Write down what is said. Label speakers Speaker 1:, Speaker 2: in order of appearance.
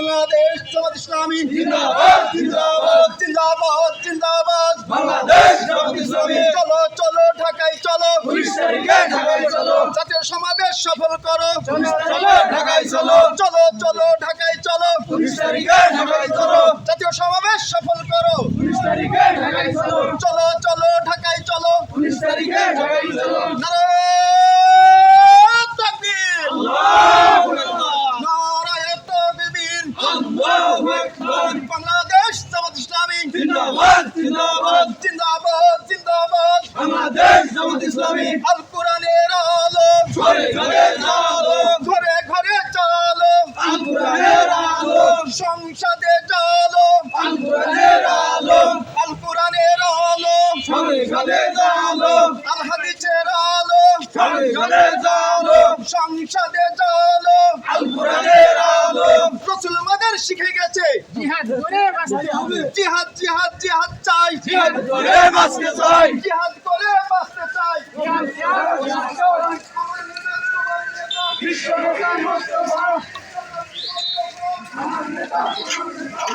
Speaker 1: বাংলাদেশ জামাত ইসলামী
Speaker 2: জিন্দাবাদ জিন্দাবাদ
Speaker 1: জিন্দাবাদ জিন্দাবাদ
Speaker 2: বাংলাদেশ জামাত ইসলামী
Speaker 1: চলো চলো ঢাকায় চলো
Speaker 2: 19 তারিখে ঢাকায় চলো
Speaker 1: জাতীয় সমাবেশ সফল করো
Speaker 2: চলো ঢাকায় চলো
Speaker 1: চলো চলো ঢাকায় চলো
Speaker 2: 19 তারিখে ঢাকায় চলো
Speaker 1: জাতীয় সমাবেশ সফল করো
Speaker 2: 19 তারিখে ঢাকায় চলো
Speaker 1: চলো চলো ঢাকায় চলো
Speaker 2: 19 তারিখে ঢাকায় চলো
Speaker 1: নারায়ে তাকবীর
Speaker 2: আল্লাহু আকবার
Speaker 1: নারায়ে তাকবীর
Speaker 2: আল্লাহু আকবার
Speaker 1: বাংলাদেশ জামাত ইসলামী
Speaker 2: জিন্দাবাদ জিন্দাবাদ
Speaker 1: জিন্দাবাদ জিন্দাবাদ
Speaker 2: বাংলাদেশ জামাত ইসলামী
Speaker 1: আল কোরআনের আলো
Speaker 2: ঘরে ঘরে চলো
Speaker 1: ঘরে ঘরে চলো
Speaker 2: আল কোরআনের আলো
Speaker 1: সংসদে চলো
Speaker 2: আল কোরআনের আলো
Speaker 1: আল কোরআনের আলো
Speaker 2: ঘরে ঘরে চলো
Speaker 1: আল হাদিসের আলো
Speaker 2: ঘরে ঘরে চলো
Speaker 1: সংসদে চলো
Speaker 2: আল কোরআনের আলো
Speaker 1: রাসূল আমাদের শিখে গেছে
Speaker 3: জিহাদ করে বাঁচতে হবে।
Speaker 1: জিহাদ জিহাদ জিহাদ চাই
Speaker 2: জিহাদ করে বাঁচতে চাই
Speaker 1: জিহাদ করে বাঁচতে চাই
Speaker 3: জিহাদ, জিহাদ, জিহাদ।
Speaker 1: বিশ্ব নেতা মোস্তফা